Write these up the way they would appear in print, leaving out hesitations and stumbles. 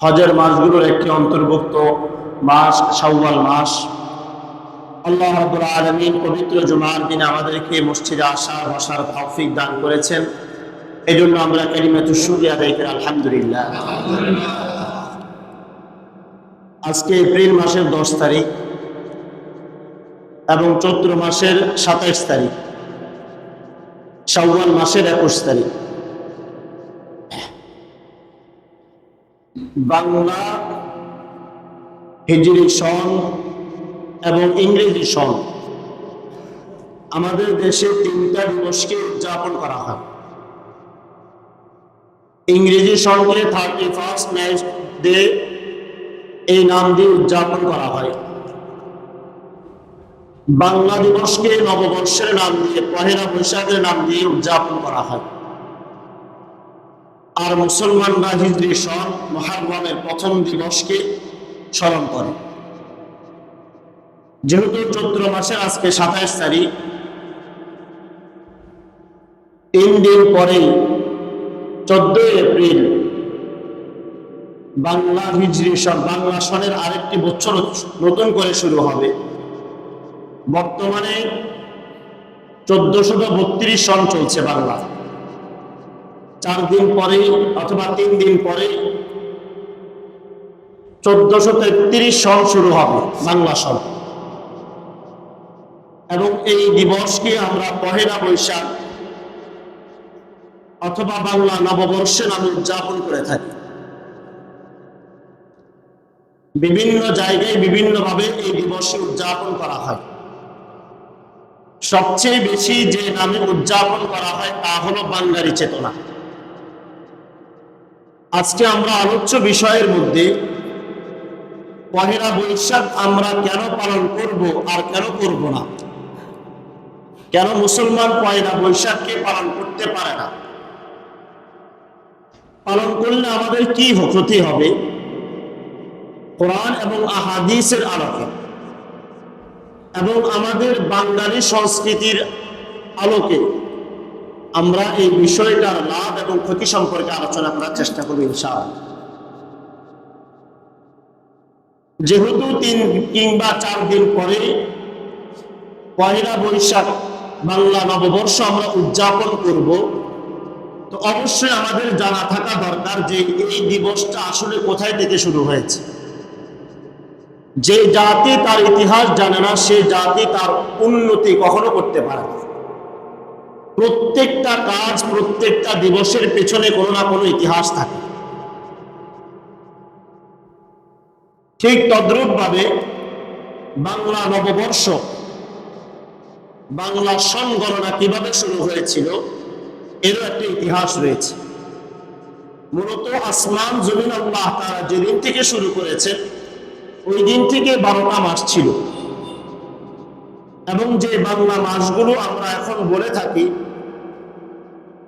হজের মাসগুলোর একটি অন্তর্ভুক্ত মাস শাওয়াল মাস। আল্লাহ রাব্বুল আলামিন পবিত্র জুমার দিনে আমাদেরকে মসজিদে আসার বসার তৌফিক দান করেছেন। এই জন্য আমরা কালিমাতুশ শুকরিয়া আদায় করি আলহামদুলিল্লাহ। আজকে এপ্রিল মাসের 10 তারিখ এবং চৈত্র মাসের 27 তারিখ, শাওয়াল মাসের 21 তারিখ। বাংলা হিজরি সন এবং ইংরেজি সন আমাদের দেশে 3টা দিবসকে উদযাপন করা হয়। ইংরেজি সনকে 31st ম্যাচ ডে এই নাম দিয়ে উদযাপন করা হয়। বাংলা দিবসকে নববর্ষের নাম দিয়ে পহেলা বৈশাখের নাম দিয়ে উদযাপন করা হয়। আর মুসলমানরা হিজরি সন মুহররমের প্রথম দিবসকে স্মরণ করে। যেহেতু চৈত্র মাসের আজকে 27 তারিখ, 3 দিন পরেই 14 এপ্রিল বাংলা হিজরি সন বাংলা সনের আরেকটি বছর নতুন করে শুরু হবে। বর্তমানে 1432 সন চলছে বাংলা। 4 দিন পরে অথবা 3 দিন পরে 1433 সন শুরু হবে বাংলা সন। এবং এই দিবসকে আমরা পহেলা বৈশাখ অথবা বাংলা নববর্ষে নামে উদযাপন করে থাকি। বিভিন্ন জায়গায় বিভিন্নভাবে এই দিবসে উদযাপন করা হয়। সবচেয়ে বেশি যে নামে উদযাপন করা হয় তা হলো বাঙালি চেতনা। আজকে আমরা আলোচ্য বিষয়ের মধ্যে পহেলা বৈশাখ আমরা কেন পালন করব আর কেন করব না, কেন মুসলমান পহেলা বৈশাখকে পালন করতে পারে না, পালন করলে আমাদের কি ক্ষতি হবে, কোরআন এবং আহাদিসের আলোকে এবং আমাদের বাঙালি সংস্কৃতির আলোকে আমরা এই বিষয়টার লাভ এবং ক্ষতি সম্পর্কে আলোচনা করার চেষ্টা করব ইনশাআল্লাহ। যেহেতু 3 কিংবা 4 দিন পরে পহেলা বৈশাখ বাংলা নববর্ষ আমরা উদযাপন করব, তো অবশ্যই আমাদের জানা থাকা দরকার যে এই দিবসটা আসলে কোথায় থেকে শুরু হয়েছে। যে জাতি তার ইতিহাস জানে না, সে জাতি তার উন্নতি কখনো করতে পারে না। প্রত্যেকটা কাজ, প্রত্যেকটা দিবসের পেছনে কোনো না কোনো ইতিহাস থাকে। ঠিক তদ্রূপভাবে বাংলা নববর্ষ, বাংলা সন গণনা কিভাবে শুরু হয়েছিল এরও একটা ইতিহাস রয়েছে। মূলত আসমান জমিন আল্লাহ তাআলা যেদিন থেকে শুরু করেছেন ওই দিন থেকে 12টা মাস ছিল। এবং যে বাংলা মাসগুলো আমরা এখন বলে থাকি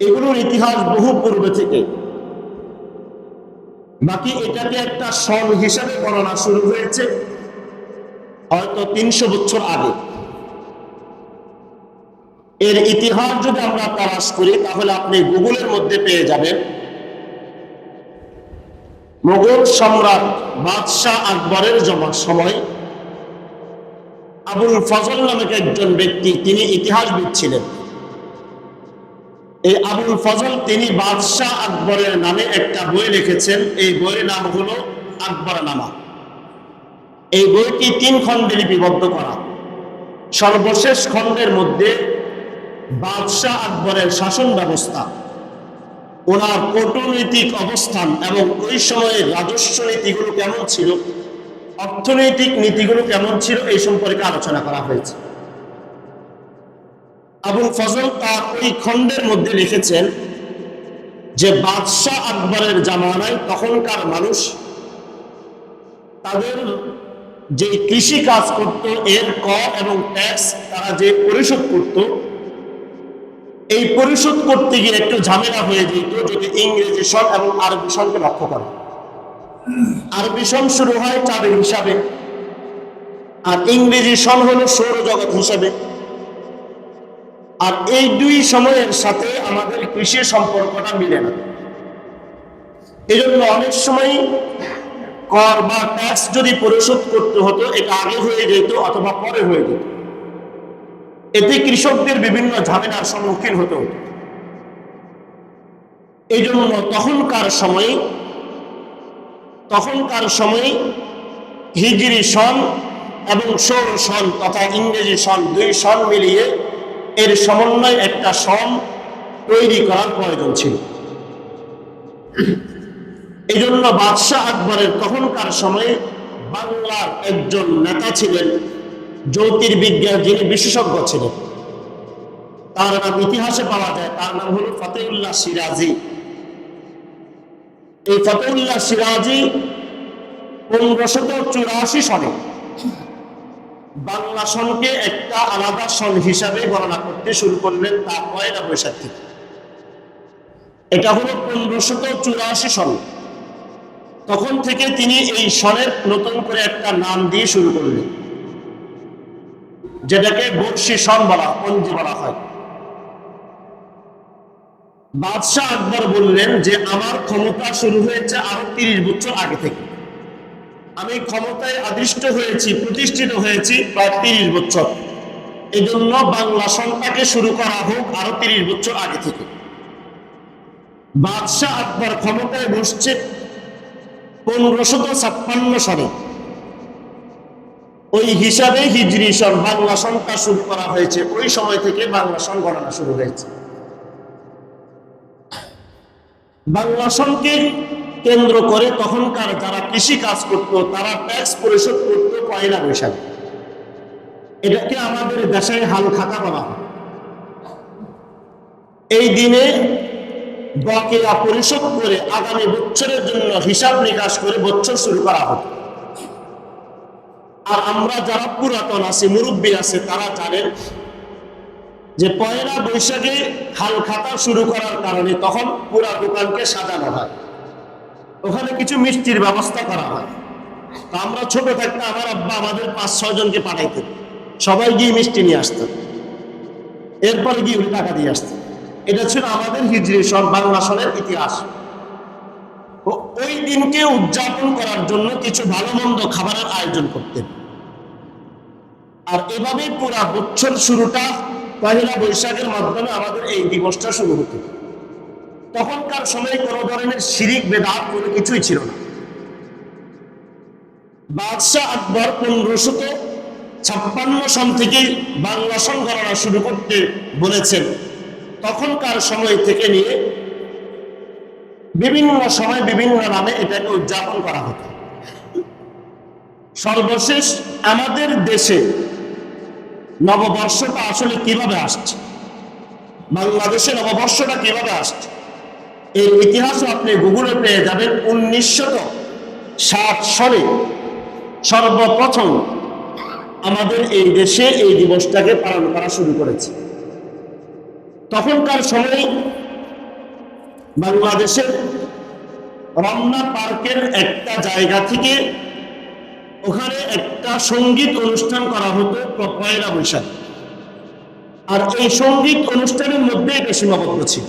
এগুলোর ইতিহাস বহু পূর্বে থেকে। বাকি এটাকে একটা সন হিসাবে গণনা শুরু হয়েছে হয়তো 300 বছর আগে। এর ইতিহাস যদি আমরা তালাশ করি তাহলে আপনি গুগলের মধ্যে পেয়ে যাবেন মোগল সম্রাট বাদশাহ আকবরের সময় আবুল ফজল নামক একজন ব্যক্তি, তিনি ইতিহাসবিদ ছিলেন। এই আবুল ফজল তিনি বাদশাহ আকবরের নামে একটা বই লিখেছেন। এই বইয়ের নাম হলো আকবরনামা। এই বইটি 3 খণ্ডে লিপিবদ্ধ করা। সর্বশেষ খণ্ডের মধ্যে বাদশাহ আকবরের শাসন ব্যবস্থা, ওনার কূটনৈতিক অবস্থান এবং ওই সময়ের রাজস্ব নীতিগুলো কেমন ছিল, অর্থনৈতিক নীতিগুলো কেমন ছিল এই সম্পর্কে আলোচনা করা হয়েছে। আবুল ফজল তার ওই খণ্ডের মধ্যে লিখেছেন যে বাদশাহ আকবরের জামানায় তখনকার মানুষ তাদের যে কৃষি কাজ করত এর কর এবং ট্যাক্স তারা যে পরিশোধ করত, এই পরিশোধ করতে গিয়ে একটু ঝামেলা হয়ে যেত যদি ইংরেজি সন এবং আরবি সনকে লক্ষ্য করে। আরবি সন শুরু হয় চাঁদের হিসাবে আর ইংরেজি সন হলো সৌরজগৎ হিসাবে। আর এই 2 সময়ের সাথে আমাদের কৃষির সম্পর্কটা মিলে না। এই জন্য অনেক সময় কর বা ট্যাক্স যদি পরিশোধ করতে হতো, এটা আগে হয়ে যেত অথবা পরে হয়ে যেত। এতে কৃষকদের বিভিন্ন ঝামেলার সম্মুখীন হতে হতো। এই জন্য তখনকার সময়ে হিজরি সন এবং সৌর সন তথা ইংরেজি সন, দুই সন মিলিয়ে এর সমন্বয়ে একটা সন তৈরি করার প্রয়োজন ছিল। এই জন্য বাদশাহ আকবরের তখনকার সময়ে বাংলার একজন নেতা ছিলেন, জ্যোতির্বিজ্ঞান যিনি বিশেষজ্ঞ ছিলেন, তার নাম ইতিহাসে পাওয়া যায়, তার নাম হলো ফতেউল্লাহ সিরাজি। এই ফতেউল্লাহ সিরাজি 1584 সনে বাংলা সনকে একটা আলাদা সন হিসাবে গণনা করতে শুরু করলেন, তা পয়লা বৈশাখ থেকে। এটা হলো 1584 সন। তখন থেকে তিনি এই সনের নতুন করে একটা নাম দিয়ে শুরু করলেন, যেটাকে বর্ষি সন পঞ্জি বলা হয়। বাদশাহ আকবর বললেন যে আমার ক্ষমতা শুরু হয়েছে আরো 30 বছর আগে থেকে। আমি ক্ষমতায় আদিষ্ট হয়েছি, প্রতিষ্ঠিত হয়েছি প্রায় 30 বছর। এই জন্য বাংলা সনটাকে শুরু করা হোক আরো 30 বছর আগে থেকে। বাদশাহ আকবর ক্ষমতায় বসছে 1556 সালে। ওই হিসাবে হিজরি সন, বাংলা সনটা শুরু করা হয়েছে, ওই সময় থেকে বাংলা সন গণনা শুরু হয়েছে। বাংলা সনকে কেন্দ্র করে তখনকার যারা কৃষি কাজ করত তারা ট্যাক্স পরিশোধ করত পয়লা বৈশাখ। এটাকে আমাদের দেশে হাল খাতা বলা হয়। এই দিনে বকেয়া পরিশোধ করে আগামী বছরের জন্য হিসাব নিকাশ করে বছর শুরু করা হতো। আর আমরা যারা পুরাতন আছি, মুরব্বী আছে, তারা জানেন যে পয়লা বৈশাখে হাল খাতা শুরু করার কারণে তখন পুরা দোকানকে সাজানো হয়, ওখানে কিছু মিষ্টির ব্যবস্থা করা হয়। আমরা ছোট থাকতে আমার আব্বা আমাদের 5-6 জনকে পাঠাইতেন, সবাই গিয়ে মিষ্টি নিয়ে আসতেন, এরপরে গিয়ে টাকা দিয়ে আসতেন। এটা ছিল আমাদের হিজরি সন, বাংলা সনের ইতিহাস। ওই দিনকে উদযাপন করার জন্য কিছু ভালো মন্দ খাবারের আয়োজন করতেন। আর এভাবে পুরা বছর শুরুটা পয়লা বৈশাখের মাধ্যমে আমাদের এই দিবসটা শুরু হতো। তখনকার সময় কোনো ধরনের শিরিক বেদাত কোনো কিছুই ছিল না। বাদশাহ আকবর 1556 সন থেকে বাংলা সন গণনা শুরু করতে বলেছেন। তখনকার সময় থেকে নিয়ে বিভিন্ন সময় বিভিন্ন নামে এটাকে উদযাপন করা হতো। সর্বশেষ আমাদের দেশে নববর্ষটা আসলে কিভাবে আসছে, বাংলাদেশে নববর্ষটা কিভাবে আসছে, এর ইতিহাসও আপনি গুগলে পেয়ে যাবেন। 1960 সালে সর্বপ্রথম আমাদের এই দেশে এই দিবসটাকে পালন করা শুরু করেছে। তখনকার সময় বাংলাদেশের রমনা পার্কের একটা জায়গা থেকে ওখানে একটা সঙ্গীত অনুষ্ঠান করা হতো পয়লা বৈশাখ। আর এই সঙ্গীত অনুষ্ঠানের মধ্যে এটা সীমাবদ্ধ ছিল।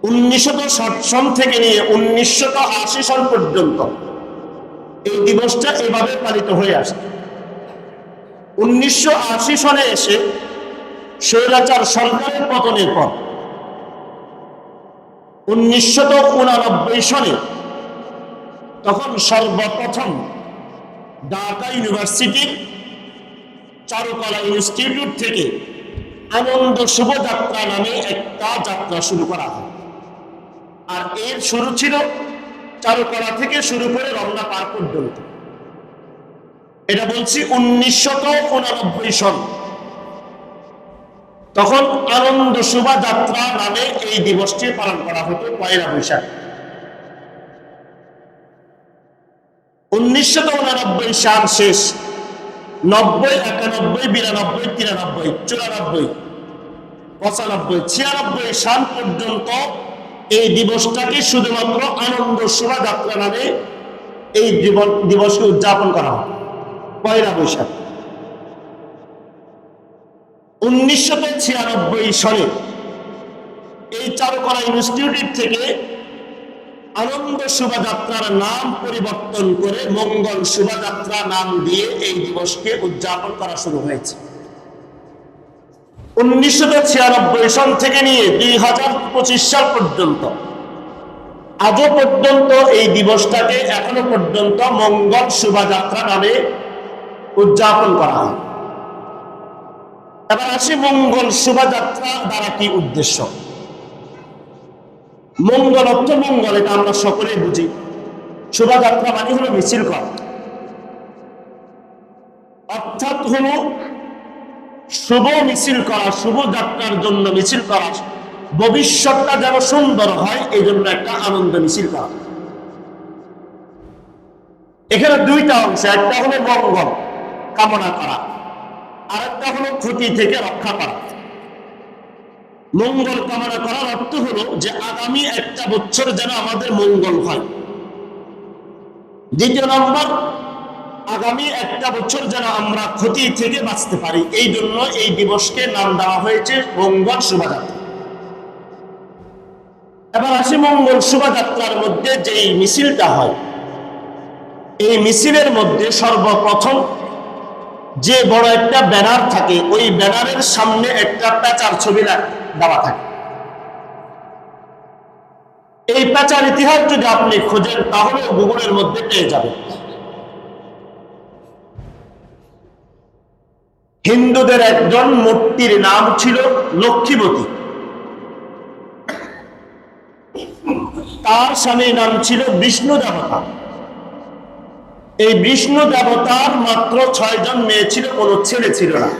1960 সন থেকে নিয়ে 1980 সন পর্যন্ত এই দিবসটা এভাবে পালিত হয়ে আসে। 1980 সনে এসে স্বৈরাচার সরকারের পতনের পর 1989 সনে তখন সর্বপ্রথম ঢাকা ইউনিভার্সিটির চারুকলা ইনস্টিটিউট থেকে আনন্দ শুভযাত্রা নামে একটা যাত্রা শুরু করা হয়। আর এর শুরু ছিল চারুকলা থেকে শুরু করে রমনা পার্ক পর্যন্ত। এটা বলছি 1989 সন। তখন আনন্দ শোভাযাত্রা নামে এই দিবসটি পালন করা হতো পয়লা বৈশাখ। 1989 সাল শেষ, 90, 91, 92, 93, 94, 95, 96, 97 সাল পর্যন্ত এই দিবসটাকে শুধুমাত্র আনন্দ শোভাযাত্রা নামে এই দিবসকে উদযাপন করা হয় পয়লা বৈশাখ। 1996 সালে এই চারুকলা ইনস্টিটিউট থেকে আনন্দ শোভাযাত্রার নাম পরিবর্তন করে মঙ্গল শোভাযাত্রা নাম দিয়ে এই দিবসকে উদযাপন করা শুরু হয়েছে। 1996 সাল থেকে নিয়ে 2025 সাল পর্যন্ত আজও পর্যন্ত এই দিবসটাকে এখনো পর্যন্ত মঙ্গল শোভাযাত্রা নামে উদযাপন করা হয়। এবার আসি মঙ্গল শোভাযাত্রা দ্বারা কি উদ্দেশ্য। মঙ্গল অর্থ মঙ্গল, এটা আমরা সকলেই বুঝি। শোভাযাত্রা মানে হলো মিছিল করা, অর্থাৎ হলো শুভ মিছিল করা, শুভ যাত্রার জন্য মিছিল করা, ভবিষ্যৎটা যেন সুন্দর হয় এই জন্য একটা আনন্দ মিছিল করা। এখানে দুইটা অংশ, একটা হলো মঙ্গল কামনা করা, আর একটা হলো ক্ষতি থেকে রক্ষা করা। মঙ্গল কামনা করার অর্থ হলো যে আগামী একটা বছর যেন আমাদের মঙ্গল হয়। দ্বিতীয় নম্বর, আগামী একটা বছর যেন আমরা ক্ষতি থেকে বাঁচতে পারি, এই জন্য এই দিবসকে নাম দেওয়া হয়েছে মঙ্গল শোভাযাত্রা। এবার আসি মঙ্গল শোভাযাত্রার মধ্যে যে মিছিলটা হয়, এই মিছিলের মধ্যে সর্বপ্রথম যে বড় একটা ব্যানার থাকে, ওই ব্যানারের সামনে একটা পেঁচার ছবি দেওয়া থাকে। এই পেঁচার ইতিহাস যদি আপনি খোঁজেন তাহলে গুগলের মধ্যে পেয়ে যাবেন। হিন্দুদের একজন মূর্তির নাম ছিল লক্ষ্মীবতী, তার স্বামীর নাম ছিল বিষ্ণু দেবতা। এই বিষ্ণু দেবতার মাত্র 6 জন মেয়ে ছিল, কোনো ছেলে ছিল না।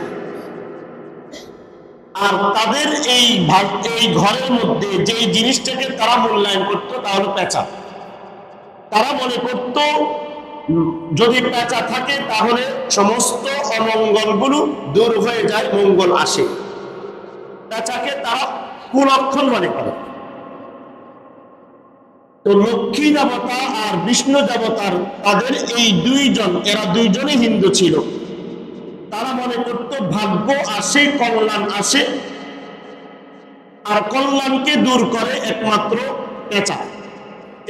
আর তাদের এই ঘরের মধ্যে যে জিনিসটাকে তারা মূল্যায়ন করতো তা হলো পেঁচা। তারা মনে করত যদি পেঁচা থাকে তাহলে সমস্ত অমঙ্গলগুলো দূর হয়ে যায়, মঙ্গল আসে। পেঁচাকে তারা কুলক্ষণ মনে করে। তো লক্ষ্মী দেবতা আর বিষ্ণু দেবতার তাদের এই দুইজন, এরা দুইজনই হিন্দু ছিল। তারা মনে করত ভাগ্য আসে, কল্যাণ আসে, আর কল্যাণকে দূর করে একমাত্র পেঁচা।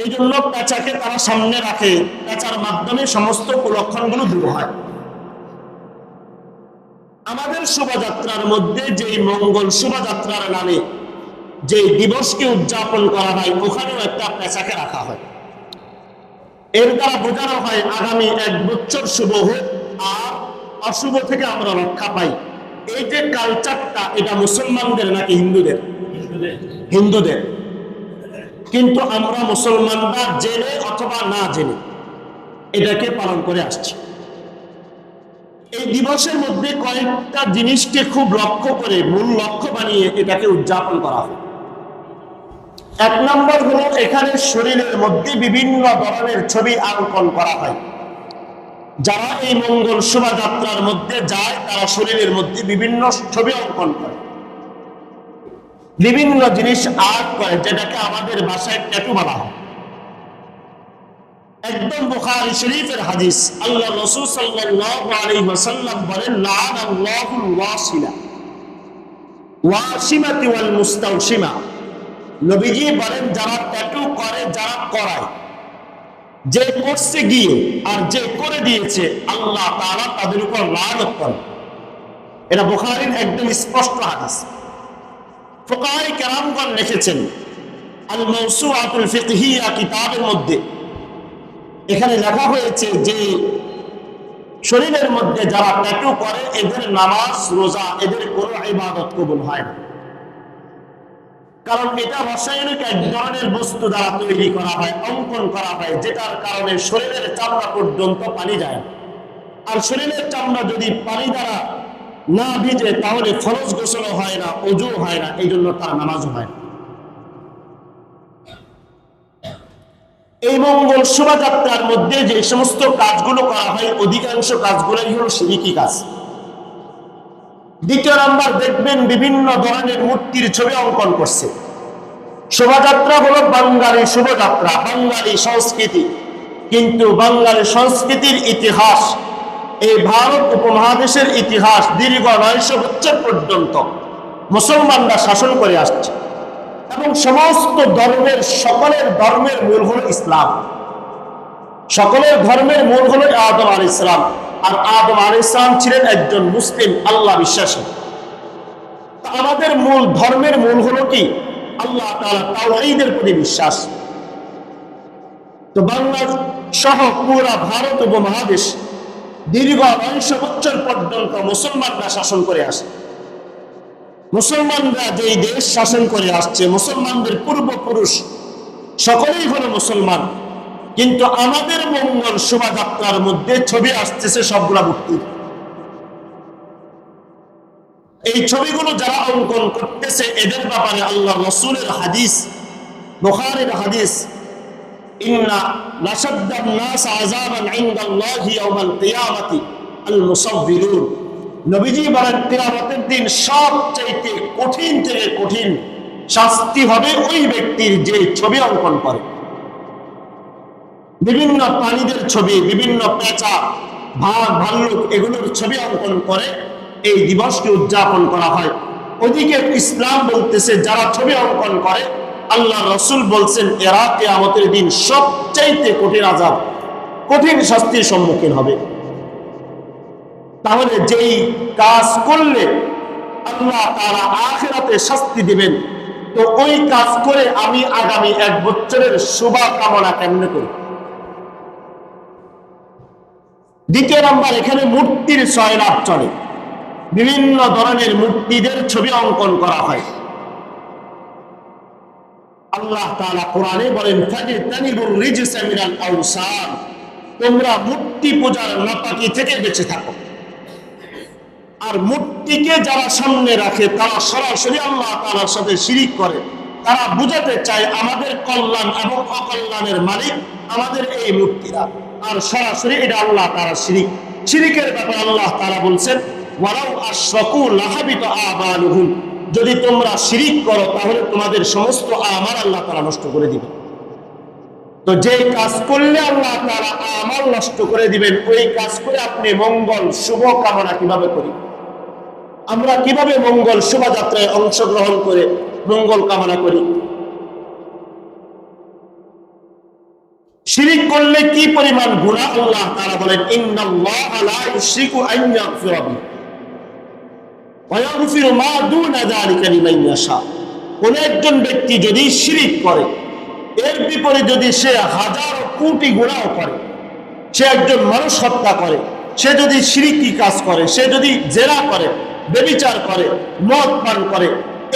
এই জন্য পেঁচাকে তারা সামনে রাখে, পেঁচার মাধ্যমে সমস্ত কুলক্ষণগুলো দূর হয়। আমাদের শোভাযাত্রার মধ্যে যে মঙ্গল শোভাযাত্রার নামে যে দিবসকে উদযাপন করা হয়, ওখানেও একটা পেঁচাকে রাখা হয়। এর দ্বারা বোঝানো হয় আগামী এক বছর শুভ হোক আর অশুভ থেকে আমরা রক্ষা পাই। এই যে কালচারটা, এটা মুসলমানদের নাকি হিন্দুদের? হিন্দুদের। কিন্তু আমরা মুসলমানরা জেনে অথবা না জেনে এটাকে পালন করে আসছি। এই দিবসের মধ্যে কয়েকটা জিনিসকে খুব লক্ষ্য করে, মূল লক্ষ্য বানিয়ে এটাকে উদযাপন করা হয়। এক নম্বর হলো এখানে শরীরের মধ্যে বিভিন্ন ধরনের ছবি অঙ্কন করা হয়। যারা এই মঙ্গল শোভাযাত্রার মধ্যে যায় তারা শরীরের মধ্যে বিভিন্ন ছবি অঙ্কন করে, বিভিন্ন জিনিস আর্ট করে, যেটাকে আমাদের ভাষায় ট্যাটু বলা হয়। একদম বুখারী শরীফের হাদিস, আল্লাহ রাসূল সাল্লাল্লাহু আলাইহি ওয়াসাল্লাম বলেন, লাআনাল্লাহুল ওয়াসিলা ওয়াসিমাতি ওয়াল মুস্তাওশিমা। নবীজি বলেন, যারা ট্যাটু করে, যারা করায়, যে করছে গিয়ে আর যে করে দিয়েছে, আল্লাহ তাআলা তাদের উপর লানত করেন। এটা বুখারীর একদম স্পষ্ট হাদিস। ফুকাহায়ে কেরামগণ লিখেছেন আল মাওসুআতুল ফিকহিয়া কিতাবের মধ্যে, এখানে লেখা হয়েছে যে শরীরের মধ্যে যারা ট্যাটু করে এদের নামাজ, রোজা, এদের কোনো ইবাদত কবুল হয় না। কারণ এটা রাসায়নিক এক ধরনের বস্তু দ্বারা তৈরি করা হয়, অঙ্কন করা হয়, যেটার কারণে শরীরের চামড়া পর্যন্ত পানি যায়। আর শরীরের চামড়া যদি পানি দ্বারা না ভিজে তাহলে ফরজ গোসল হয় না, ওযু হয় না, এই জন্য তার নামাজ হয় না। এই মঙ্গল শোভাযাত্রার মধ্যে যে সমস্ত কাজগুলো করা হয়, অধিকাংশ কাজগুলোই হলো শিরকি কাজ। দ্বিতীয় নাম্বার, দেখবেন বিভিন্ন ধরনের মূর্তির ছবি অঙ্কন করছে। শোভাযাত্রা হলো বাঙালি শোভাযাত্রা, বাঙালি সংস্কৃতি। কিন্তু বাঙালি সংস্কৃতির ইতিহাস, এই ভারত উপমহাদেশের ইতিহাস দীর্ঘ 900 বছর পর্যন্ত মুসলমানরা শাসন করে আসছে। এবং সমস্ত ধর্মের সকলের ধর্মের মূল হলো ইসলাম। সকলের ধর্মের মূল হলো আদম আলাইহিস সালাম। আর আদম আলাইহিস সালাম ছিলেন একজন মুসলিম আল্লাহ বিশ্বাসী। আমাদের মূল ধর্মের মূল হলো কি? আল্লাহ তাআলা তাওহীদের প্রতি বিশ্বাস। তো বাংলা সহ পুরা ভারত উপমহাদেশ দীর্ঘ 900 বছর পর্যন্ত মুসলমানরা শাসন করে আসে। মুসলমানরা যেই দেশ শাসন করে আসছে, মুসলমানদের পূর্বপুরুষ সকলেই হলো মুসলমান, কিন্তু আমাদের মঙ্গল শোভাযাত্রার মধ্যে ছবি আসতেছে সবগুলা মূর্তির। এই ছবিগুলো যারা অঙ্কন করতেছে এদের ব্যাপারে আল্লাহ রাসূলের হাদিস, বুখারীর হাদিস, ইন্না লাশাদ্দান নাস আযাবান ইনদাল্লাহি ইয়াওমাল কিয়ামাতি আল মুসাওবিরুন। নবীজি বলেন কিয়ামতের দিন সবচেয়ে কঠিন থেকে কঠিন শাস্তি হবে ওই ব্যক্তির যে ছবি অঙ্কন করে। বিভিন্ন প্রাণীদের ছবি, বিভিন্ন পেঁচা, ভাগ, ভাল্লুক এগুলোর ছবি অঙ্কন করে এই দিবসকে উদযাপন করা হয়। ওদিকে ইসলাম বলতেছে যারা ছবি অঙ্কন করে, আল্লাহ রাসূল বলছেন এরা কিয়ামতের দিন সবচাইতে কঠিন আযাব, কঠিন শাস্তির সম্মুখীন হবে। তাহলে যেই কাজ করলে আল্লাহ তাআলা আখিরাতে শাস্তি দিবেন, তো ওই কাজ করে আমি আগামী 1 বছরের শুভকামনা কেমনে করি? দ্বিতীয় নাম্বার, এখানে মূর্তির সয়লাভ চলে। বিভিন্ন ধরনের মূর্তিদের ছবি অঙ্কন করা হয়। আল্লাহ তাআলা কোরআনে বলেন ফাজতানিবুর রিজসা মিনাল আওসান, তোমরা মূর্তি পূজার নাপাকি থেকে বেঁচে থাকো। আর মূর্তিকে যারা সামনে রাখে তারা সরাসরি আল্লাহ তাআলার সাথে শিরিক করে। তারা বুঝাতে চায় আমাদের কল্যাণ এবং অকল্যাণের মালিক আমাদের এই মূর্তিরা, আর সরাসরি এটা আল্লাহ তাআলার শিরিক। শিরিকের ব্যাপারে আল্লাহ তাআলা বলছেন ওয়ালাউ আশরাকু লাহাবিতা আমালুহুম, যদি তোমরা শিরিক করো তাহলে তোমাদের সমস্ত আমাল আল্লাহ তাআলা নষ্ট করে দিবেন। তো যে কাজ করলে আল্লাহ তাআলা আমাল নষ্ট করে দিবেন, ওই কাজ করে আপনি মঙ্গল শুভ কামনা কিভাবে করি? আমরা কিভাবে মঙ্গল শোভাযাত্রায় অংশগ্রহণ করে মঙ্গল কামনা করি? শিরিক করলে কি পরিমাণ গুনাহ? আল্লাহ তাআলা বলেন ইন্নাল্লাহা লা ইউশরিকু আন ইয়াগফিরা বিহি ওয়া ইয়াগফিরু মা দুনা যালিকা লিমান ইয়াশা। কোন একজন ব্যক্তি যদি শিরিক করে, এর বিপরীতে যদি সে হাজার কোটি গুনাহ করে, সে একজন মানুষ হত্যা করে, সে যদি শিরকি কাজ করে, সে যদি জেনা করে, ব্যভিচার করে, মদ পান করে,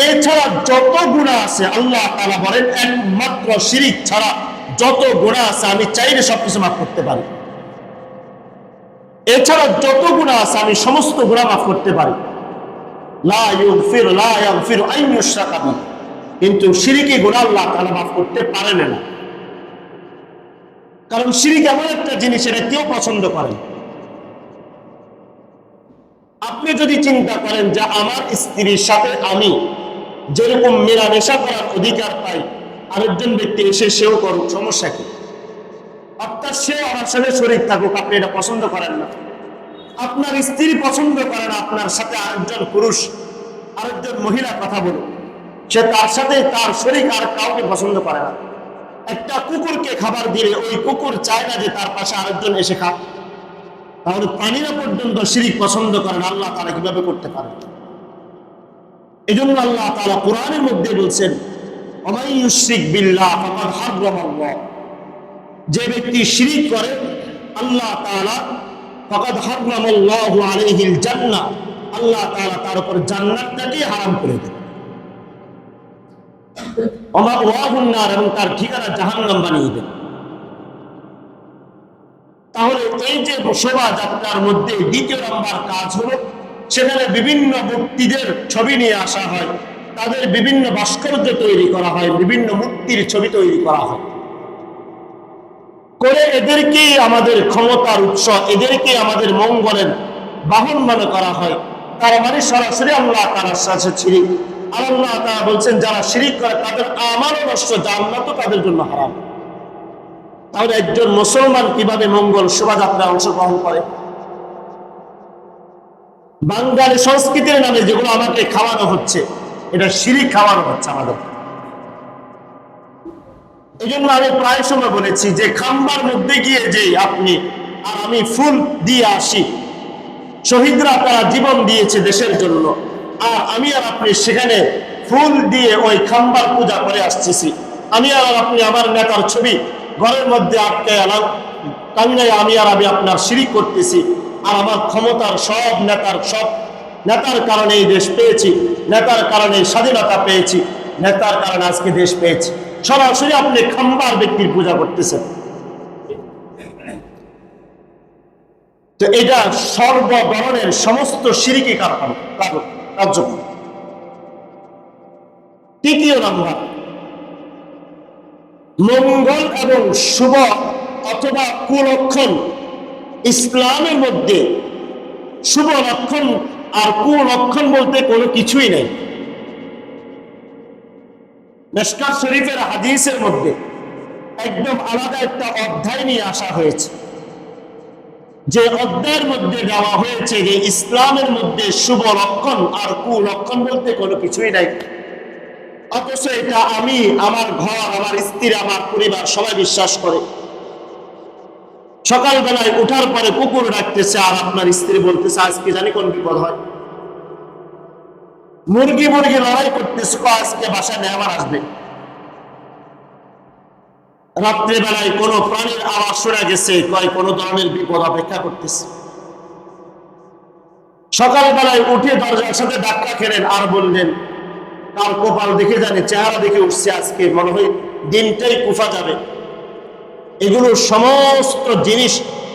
এছাড়া যত গুনাহ আছে আল্লাহ তাআলা বলেন একমাত্র শিরিক ছাড়া যত গুনাহ আছে আমি চাইলে সবকিছু মাফ করতে পারি। এছাড়া যত গুনাহ আছে আমি সমস্ত গুনাহ মাফ করতে পারি। লা ইয়াগফিরু আন ইউশরাকা বিহি, কিন্তু শিরকি গুনাহ আল্লাহ তাআলা মাফ করতে পারেন না। কারণ শিরিক এমন একটা জিনিস, এটা কেউ পছন্দ করে না। আপনি যদি চিন্তা করেন যে আমার স্ত্রীর সাথে আমি যেরকম মেলামেশা করার অধিকার পাই, আরেকজন ব্যক্তি এসে সেও করুক, সমস্যা কি? অর্থাৎ সে আমার সাথে শরীক থাকুক, আপনি এটা পছন্দ করেন না। আপনার স্ত্রী পছন্দ করে না আপনার সাথে আরেকজন পুরুষ, আরেকজন মহিলা কথা বলুক, সে তার সাথে তার শরীক আর কাউকে পছন্দ করে না। একটা কুকুরকে খাবার দিলে ওই কুকুর চায় না যে তার পাশে আরেকজন এসে খাক। তাহলে প্রাণীরা পর্যন্ত শিরিক পছন্দ করেন, আল্লাহ তাআলা কিভাবে করতে পারেন? এই জন্য আল্লাহ তাআলা কোরআনের মধ্যে বলছেন ওয়ামান ইউশরিক বিল্লাহ ফাকাদ হারামাল্লাহ, যে ব্যক্তি শিরিক করে আল্লাহ তাআলা ফাকাদ হারামাল্লাহু আলাইহিল জান্নাহ, আল্লাহ তাআলা তার উপর জান্নাতটাকে হারাম করে দেন। ওয়া মাওয়াহুন নার, এবং তার ঠিকানা জাহান্নাম বানিয়ে দেন। তাহলে এই যে শোভাযাত্রার মধ্যে দ্বিতীয় নম্বর কাজ হলো সেখানে বিভিন্ন মূর্তিদের ছবি নিয়ে আসা হয়, তাদের বিভিন্ন ভাস্কর্য তৈরি করা হয়, বিভিন্ন মূর্তির ছবি তৈরি করা হয়, করে এদেরকে আমাদের ক্ষমতার উৎস, এদেরকে আমাদের মঙ্গলের বাহন মনে করা হয়। তার মানে সরাসরি আল্লাহ তাআলার সাথে শিরিক। আল্লাহ তাআলা বলছেন যারা শিরিক করে তাদের আমাল নষ্ট, জান্নাতও তাদের জন্য হারাম। তাহলে একজন মুসলমান কিভাবে মঙ্গল শোভাযাত্রায় অংশগ্রহণ করে? বাঙালি সংস্কৃতির নামে যেগুলো আমাকে খাওয়ানো হচ্ছে, এটা শিরিক খাওয়ানো হচ্ছে আমাদের। এই জন্য আমি প্রায় সময় বলেছি যে খাম্বার মধ্যে গিয়ে যে আপনি আর আমি ফুল দিয়ে আসি, শহীদরা তারা জীবন দিয়েছে দেশের জন্য, আর আমি আর আপনি সেখানে ফুল দিয়ে ওই খাম্বার পূজা করে আসতেছি। আমি আর আপনি আমার নেতার ছবি ঘরের মধ্যে আটকে এলাম, টাঙ্গাই আমি আর আমি আপনার শিরিক করতেছি। আর আমার ক্ষমতার সব নেতার কারণে এই দেশ পেয়েছি, নেতার কারণে স্বাধীনতা পেয়েছি, নেতার কারণে আজকে দেশ পেয়েছি। সরাসরি আপনি খাম্বার ব্যক্তির পূজা করতেছেন। তো এটা সর্ব ধরনের সমস্ত শিরকি কার্যক্রম। তৃতীয় নাম্বার, মঙ্গল এবং শুভ অথবা কুলক্ষণ। ইসলামের মধ্যে শুভ লক্ষণ আর কুলক্ষণ বলতে কোনো কিছুই নেই। মিশকাত শরীফের হাদিসের মধ্যে একদম আলাদা একটা অধ্যায় নিয়ে আসা হয়েছে, যে অধ্যায়ের মধ্যে দেওয়া হয়েছে যে ইসলামের মধ্যে শুভ লক্ষণ আর কুলক্ষণ বলতে কোনো কিছুই নাই। অথচ এটা আমি, আমার ঘর, আমার স্ত্রী, আমার পরিবার সবাই বিশ্বাস করে। সকালবেলায় উঠার পরে কুকুর ডাকতেছে আর আপনার স্ত্রী বলতেছে আজকে জানি কোন বিপদ হয়। মুরগি লড়াই করতেছে, আজকে বাসায় মেহমান আসবে। রাত্রেবেলায় কোনো প্রাণীর আওয়াজ শোনা গেছে, কোনো ধরনের বিপদ অপেক্ষা করতেছে। সকালবেলায় উঠে দরজার সাথে ধাক্কা খেলেন আর বললেন তার কপাল দেখে জানে, চেহারা দেখে উঠছে আজকে মনে হয় দিনটাই কুফা যাবে। এগুলো সমস্ত জিনিস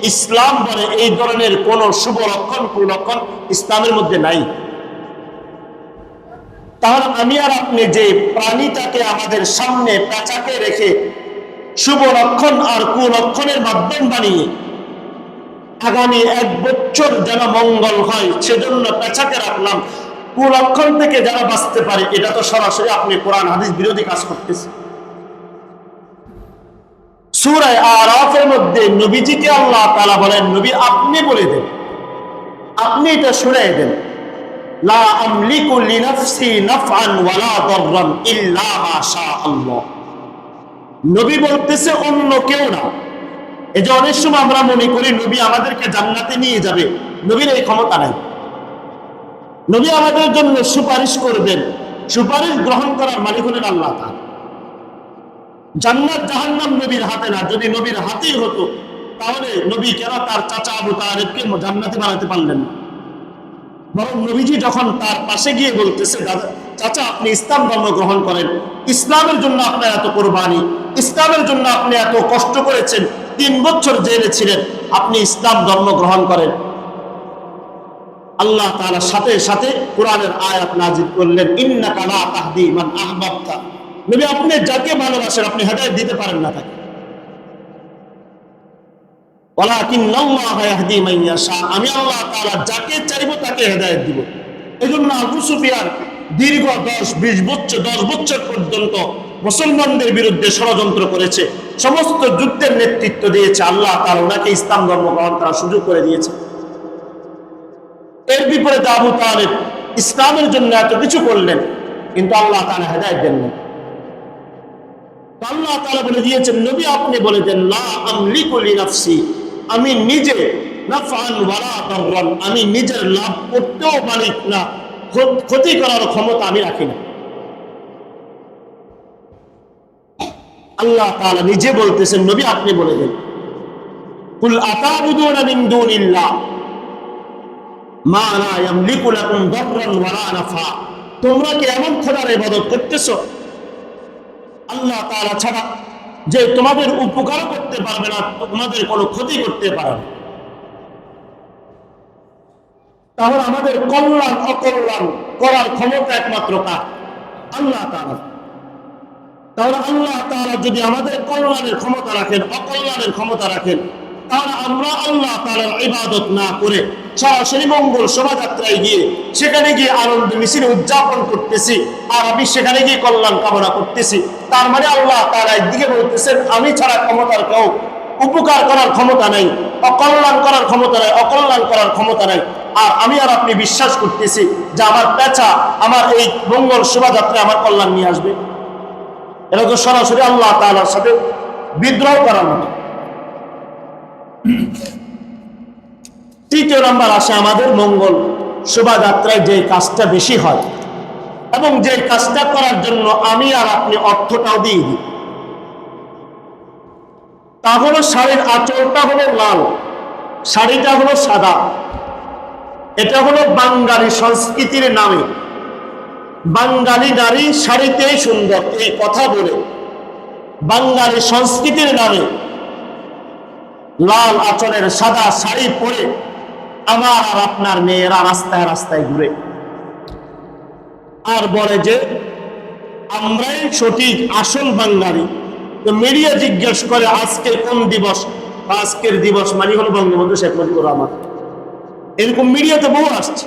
ইসলাম বলে এই ধরনের কোন শুভ লক্ষণ কুলক্ষণ ইসলামের মধ্যে নাই। তাহলে আমি আর আপনি যে প্রাণীটাকে আমাদের সামনে পেঁচাকে রেখে শুভ লক্ষণ আর কুলক্ষণের মাধ্যম বানিয়ে আগামী 1 বছর যেন মঙ্গল হয় সেজন্য পেঁচাকে রাখলাম, কুলক্ষণ থেকে যারা বাঁচতে পারে, এটা তো সরাসরি আপনি কোরআন হাদিস বিরোধী কাজ করতেছেন। সূরা আরাফের মধ্যে নবীজিকে আল্লাহ তাআলা বলেন, নবী আপনি বলে দেন, আপনি এটা শুনাই দেন, লা আমলিকু লিনাফসি নাফআন ওয়ালা দাররান ইল্লা মা শা আল্লাহ। নবী বলতেছে অন্য কেউ না। এই যে অনেক সময় আমরা মনে করি নবী আমাদেরকে জান্নাতে নিয়ে যাবে, নবীর এই ক্ষমতা নাই। নবী আমাদের জন্য সুপারিশ করবেন, সুপারিশ গ্রহণ করার মালিক হলেন আল্লাহ তাআলা। জান্নাত জাহান্নাম নবীর হাতে না। যদি নবীর হাতেই হতো তাহলে নবী কেন তার চাচা আবু তালেবকে জান্নাতে বানাতে পারলেন না? বরং নবীজি যখন তার পাশে গিয়ে বলতেছে, দাদা চাচা আপনি ইসলাম ধর্ম গ্রহণ করেন, ইসলামের জন্য আপনার এত কোরবানি, ইসলামের জন্য আপনি এত কষ্ট করেছেন, 3 বছর জেলে ছিলেন, আপনি ইসলাম ধর্ম গ্রহণ করেন। আল্লাহ তাআলা সাথে সাথে কোরআনের আয়াত নাযিল করলেন, ইন্নাকা লা তাহদি মান আহবাবতা। নবী আপনি যাকে ভালোবাসেন আপনি হেদায়েত দিতে পারেন না তাকে, ওয়ালাকিন্নাল্লাহা ইয়াহদি মান ইয়াশা। আমি আল্লাহ তাআলা যাকে চাইবো তাকে হেদায়েত দিব। এজন্য আবু সুফিয়ান দীর্ঘ 10 বছর পর্যন্ত মুসলমানদের বিরুদ্ধে ষড়যন্ত্র করেছে, সমস্ত যুদ্ধের নেতৃত্ব দিয়েছে। আল্লাহ তাআলা ওনাকে ইসলাম ধর্ম গ্রহণ করার সুযোগ করে দিয়েছে। এর বিপরীতে আবু তালেব ইসলামের জন্য এত কিছু করলেন, কিন্তু আল্লাহ তাআলা হেদায়েত দেন না। আল্লাহ তাআলা বলে দিয়েছেন, নবী আপনি বলে দেন, লা আমলিকু লিনাফসি, আমি নিজে নাফআন ওয়ালা দাররান, আমি নিজের লাভ করতেও মালিক না, ক্ষতি করার ক্ষমতা আমি রাখি না। আল্লাহ তাআলা নিজে বলতেছেন, নবী আপনি বলে দেন, কুল আতাবুদুনা মিন দুনিল্লাহ মা লা ইয়ামলিকু লাকুম দাররান ওয়ালা নাফা। তোমরা কি এমন খোদার ইবাদত করতেছো আল্লাহ তাআলা ছাড়া যে তোমাদের উপকার করতে পারবে না, তোমাদের কোনো ক্ষতি করতে পারবে না? তাহলে আমাদের কল্যাণ অকল্যাণ করার ক্ষমতা একমাত্র কার? আল্লাহ তাআলা। তাহলে আল্লাহ তাআলা যদি আমাদের কল্যাণের ক্ষমতা রাখেন, অকল্যাণের ক্ষমতা রাখেন, তাহলে আমরা আল্লাহ তাআলার ইবাদত না করে সরাসরি মঙ্গল শোভাযাত্রায় গিয়ে সেখানে গিয়ে আনন্দ মিছিল উদযাপন করতেছি, আর আমি সেখানে গিয়ে কল্যাণ কামনা করতেছি। তার মানে আল্লাহ তাআলা একদিকে বলতেছেন আমি ছাড়া ক্ষমতার কেউ উপকার করার ক্ষমতা নাই, অকল্যাণ করার ক্ষমতা নাই, অকল্যাণ করার ক্ষমতা নাই। আর আমি আর আপনি বিশ্বাস করতেছি যে আমার পেঁচা আমার এই মঙ্গল শোভাযাত্রায় আমার কল্যাণ নিয়ে আসবে। এরা তো সরাসরি আল্লাহ তাআলার সাথে বিদ্রোহ করার মতো। তৃতীয় নাম্বার আসে আমাদের মঙ্গল শোভাযাত্রায় যে কাজটা বেশি হয় এবং যে কাজটা করার জন্য আমি আর আপনি অর্থটাও দিয়ে দিই, তা হলো শাড়ির আঁচলটা হলো লাল, শাড়িটা হলো সাদা। এটা হলো বাঙালি সংস্কৃতির নামে বাঙালি নারী শাড়িতেই সুন্দর এই কথা বলে বাঙালি সংস্কৃতির নামে লাল আঁচলের সাদা শাড়ি পরে আমার আর আপনার মেয়েরা রাস্তায় রাস্তায় ঘুরে আর বলে যে আমরাই সঠিক আসল বাঙালি। তো মিডিয়া জিজ্ঞেস করে আজকে কোন দিবস, আজকের দিবস মানে হলো বঙ্গবন্ধু শেখ মুজিবুর রহমান। এরকম মিডিয়াতে বহু আসছে।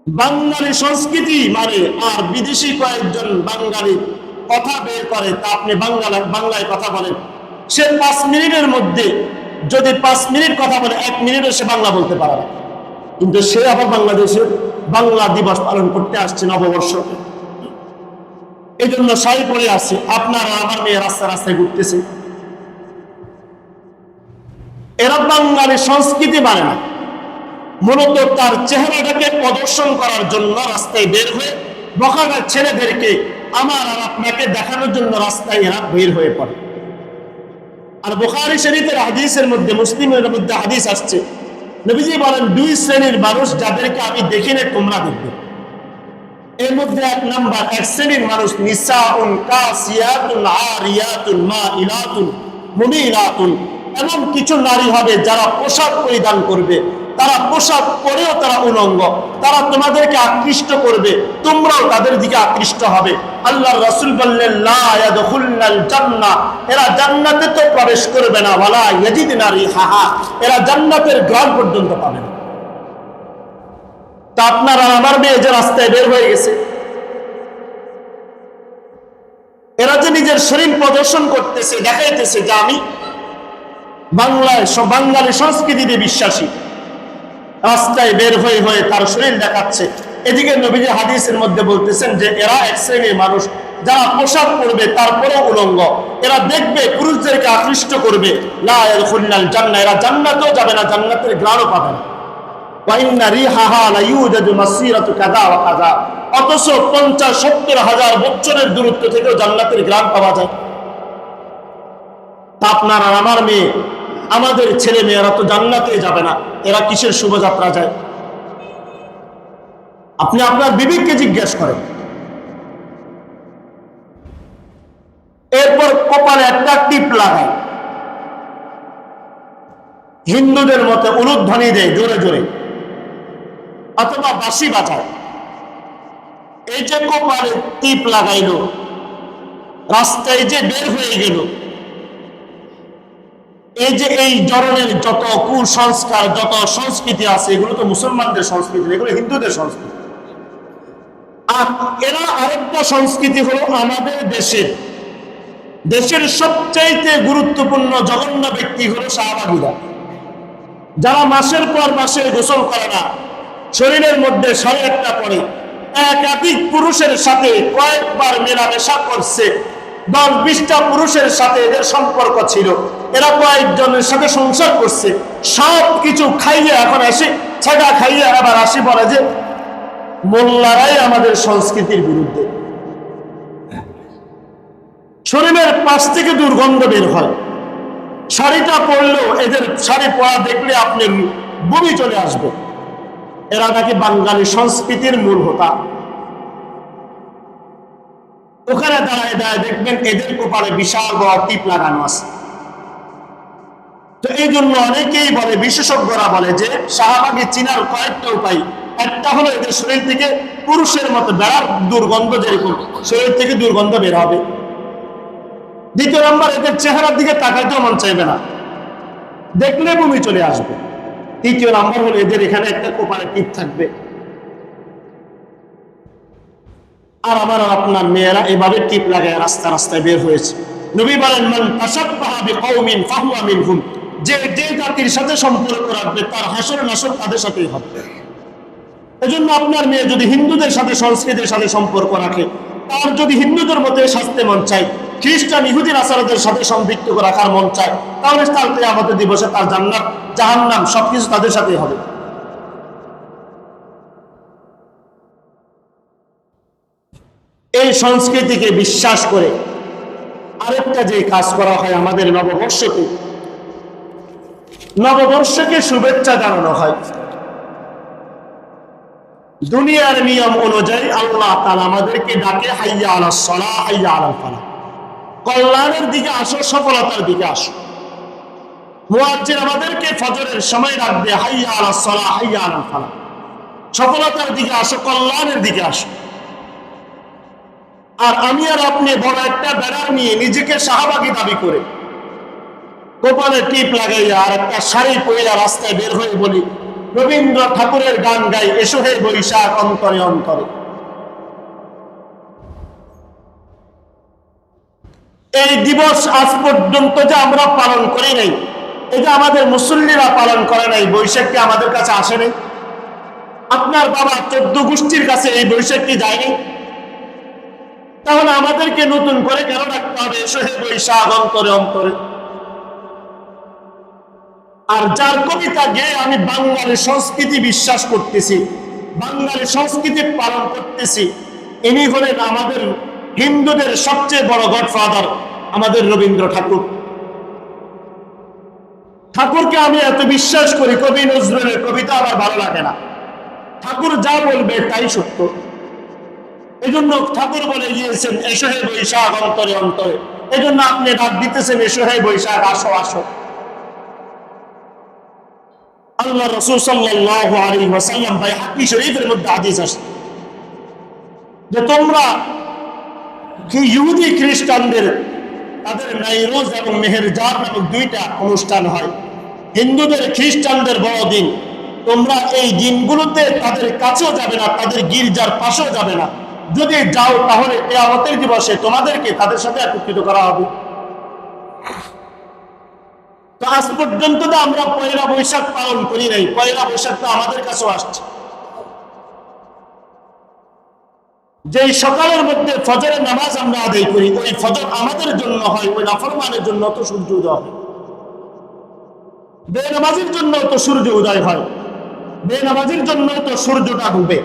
বাঙালি সংস্কৃতি মানে আর বিদেশি কয়েকজন বাঙালি কথা বের করে, তা আপনি বাংলায় কথা বলেন, সে 5 মিনিটের মধ্যে যদি 5 মিনিট কথা বলে 1 মিনিটে সে বাংলা বলতে পারে না, কিন্তু সে আবার বাংলাদেশের বাংলা দিবস পালন করতে আসছে নববর্ষ। এই জন্য শাড়ি পরে আসছে, আপনার আমার মেয়ে রাস্তায় রাস্তায় ঘুরতেছে। এরা বাঙালি সংস্কৃতি মানে না, মূলত তার চেহারাটাকে প্রদর্শন করার জন্য রাস্তায় বের হয়ে বখাটে ছেলেদেরকে আমার আর আপনাকে দেখানোর জন্য রাস্তায় এরা বের হয়ে পড়ে। আর বুখারী শরীফের হাদিসের মধ্যে, মুসলিমের মধ্যে হাদিস আসছে, নবীজি বলেন 2 শ্রেণীর মানুষ যাদেরকে আমি দেখি না তোমরা দেখবে। এর মধ্যে 1 নাম্বার, 1 শ্রেণীর মানুষ নিসাউন কাসিয়াতুন আরিয়াতুন মাইলাতুন মুমিলাতুন, এমন কিছু নারী হবে যারা পোশাক পরিধান করবে, তারা পোশাক পরেও তারা উলঙ্গ, তারা তোমাদেরকে আকৃষ্ট করবে, তোমরাও তাদের দিকে আকৃষ্ট হবে। আল্লাহর রাসূল বললেন লা ইয়াদখুলনাল জান্নাহ, এরা জান্নাতে তো প্রবেশ করবে না, ওয়ালা ইয়াজিদনা রিহাহা, এরা জান্নাতের ঘ্রাণ পর্যন্ত পাবে না। তা আপনারা আমার মেয়ে যে রাস্তায় বের হয়ে গেছে, এরা যে নিজের শরীর প্রদর্শন করতেছে, দেখাইতেছে যে আমি বাঙালি সংস্কৃতিতে বিশ্বাসী, রাস্তায় বের হয়ে হয়ে তার শরীর দেখাচ্ছে। এদিকে নবীজি হাদিসের মধ্যে বলতেছেন যে এরা 1 শ্রেণীর মানুষ যারা পোশাক পরবে তারপরেও উলঙ্গ, এরা দেখবে পুরুষদেরকে আকৃষ্ট করবে, লা ইয়াদখুলনাল জান্নাহ, এরা জান্নাতেও যাবে না, জান্নাতের ঘ্রাণও পাবে না। ওয়া ইন্না রিহাহা লা ইউজাদু মাসিরাতু কাযা ওয়া কাযা, অথচ 50-70 হাজার বছরের দূরত্ব থেকেও জান্নাতের ঘ্রাণ পাওয়া যায়। তা আপনার আর আমার মেয়ে, আমাদের ছেলে মেয়েরা তো জান্নাতে যাবে না, এরা কিসের শোভাযাত্রা যায়? আপনি আপনার বিবেককে জিজ্ঞেস করেন। এরপর কপালে একটা টিপ লাগায়, হিন্দুদের মতে উলুধ্বনি দেয় জোরে জোরে, অথবা বাঁশি বাজায়। এই যে কপালে টিপ লাগাইলো, রাস্তায় যে বের হয়ে গেল, এই যে এই ধরনের যত কুসংস্কার, যত সংস্কৃতি আছে, এগুলো তো মুসলমানদের সংস্কৃতি, এগুলো হিন্দুদের সংস্কৃতি। আর এরা আরেকটা সংস্কৃতি হলো আমাদের দেশের সবচাইতে গুরুত্বপূর্ণ জঘন্য ব্যক্তি হলো শাহবাগীরা, যারা মাসের পর মাসে গোসল করে না, শরীরের মধ্যে শাড়ি একটা পরে, একাধিক পুরুষের সাথে কয়েকবার মেলামেশা করছে, 10-20টা পুরুষের সাথে এদের সম্পর্ক ছিল, এরা কয়েকজনের সাথে সংসার করছে, সব কিছু খাইয়ে এখন আসি, ছেঁকা খাইয়ে আবার আসি বলে যে মোল্লারাই আমাদের সংস্কৃতির বিরুদ্ধে। শরীরের পাশ থেকে দুর্গন্ধ বের হয়, শাড়িটা পরলেও এদের শাড়ি পরা দেখলে আপনি বমি চলে আসবে। এরা নাকি বাঙালি সংস্কৃতির মূল হোতা। ওখানে দাঁড়ায় দাঁড়ায় দেখবেন এদের কপালে বিশাল বড় টিপ লাগানো আছে। তো এই জন্য অনেকেই বলে, বিশেষজ্ঞরা বলে যে শাহবাগী চিনার কয়েকটা উপায়। একটা হলো এদের শরীর থেকে পুরুষের মতো বেড়ার দুর্গন্ধ, যেরকম শরীর থেকে দুর্গন্ধ বের হবে। দ্বিতীয় নম্বর, এদের চেহারার দিকে তাকাইতেও মন চাইবে না, দেখলে বমি চলে আসবে। তৃতীয় নম্বর হলো এদের এখানে একটা কপালে টিপ থাকবে। আর আমার আপনার মেয়েরা এভাবে টিপ লাগায় রাস্তা রাস্তায় বের হয়েছে। নবী বলেন মান তাশাব্বাহা বিকওমিন ফাহুয়া মিনহুম, যে জাতির সাথে সম্পর্ক রাখবে তার হাসর নাসর তাদের সাথেই হবে। এজন্য আপনার মেয়ে যদি হিন্দুদের সাথে, সংস্কৃতির সাথে সম্পর্ক রাখে, তার যদি হিন্দুদের মধ্যে সাজতে মন চায়, খ্রিস্টান ইহুদি নাসারাদের সাথে সম্পৃক্ত রাখার মন চায়, তাহলে তার কিয়ামতের দিবসে তার জান্নাত জাহান্নাম সবকিছু তাদের সাথেই হবে। এই সংস্কৃতিকে বিশ্বাস করে আরেকটা যে কাজ করা হয় আমাদের নববর্ষকে শুভেচ্ছা জানানো হয়। দুনিয়ার নিয়ম অনুযায়ী আল্লাহ তাআলা আমাদেরকে ডাকে হাইয়া আলাস সালাহ হাইয়া আলাল ফালাহ, কল্যাণের দিকে আসো, সফলতার দিকে আসো। মুয়াজ্জিন আমাদেরকে ফজরের সময় ডাকবে হাইয়া আলাস সালাহ হাইয়া আলাল ফালাহ, সফলতার দিকে আসো, কল্যাণের দিকে আসো। আর আমি আর আপনি বড় একটা ব্যানার নিয়ে নিজেকে শাহবাগী দাবি করে কপালে টিপ লাগাইয়া আর একটা শাড়ি পরিয়া রাস্তায় বের হয়ে বলি রবীন্দ্র ঠাকুরের গান গাই, এসো হে বৈশাখ অন্তরে অন্তরে। এই দিবস আজ পর্যন্ত যে আমরা পালন করি নাই, এটা আমাদের মুসল্লিরা পালন করে নাই, বৈশাখকে আমাদের কাছে আসে নাই। আপনার বাবা 14 গোষ্ঠীর কাছে এই বৈশাখটি যায়নি, তাহলে আমাদেরকে নতুন করে কেন ডাকতে হবে এসো হে বৈশাখ অন্তরে অন্তরে? আর যার কবিতা গেয়ে আমি বাঙালি সংস্কৃতি বিশ্বাস করতেছি, বাঙালি সংস্কৃতি পালন করতেছি, ইনি হলেন আমাদের হিন্দুদের সবচেয়ে বড় গডফাদার, আমাদের রবীন্দ্র ঠাকুর। ঠাকুরকে আমি এত বিশ্বাস করি, কবি নজরুলের কবিতা আমার ভালো লাগে না, ঠাকুর যা বলবে তাই সত্য। এজন্য ঠাকুর বলে গিয়েছেন এসো হে বৈশাখ অন্তরে অন্তরে, এজন্য আপনি ডাক দিতেছেন এসো হে বৈশাখ আসো আসো। আল্লাহ রাসূল সাল্লাল্লাহু আলাইহি ওয়াসাল্লাম বাইহাকী শরীফের মধ্যে হাদিস আছে যে তোমরা কি ইহুদি খ্রিস্টানদের তাদের নাইরোজ এবং মেহেরজাদ নামক দুইটা অনুষ্ঠান হয়, হিন্দুদের খ্রিস্টানদের বড়দিন, তোমরা এই দিনগুলোতে তাদের কাছেও যাবে না, তাদের গির্জার পাশেও যাবে না। যদি যাও তাহলে কিয়ামতের দিবসে তোমাদেরকে তাদের সাথে একত্রিত করা হবে। তো আজ পর্যন্ত তো আমরা পয়লা বৈশাখ পালন করি নাই, পয়লা বৈশাখ তো আমাদের কাছেও আসছে। যে সকালের মধ্যে ফজরের নামাজ আমরা আদায় করি, ওই ফজর আমাদের জন্য হয়, ওই নাফরমানের জন্য তো সূর্য উদয় হয়। বেনামাজির জন্য তো সূর্য উদয় হয়, বেনামাজির জন্য তো সূর্যটা ডুবে,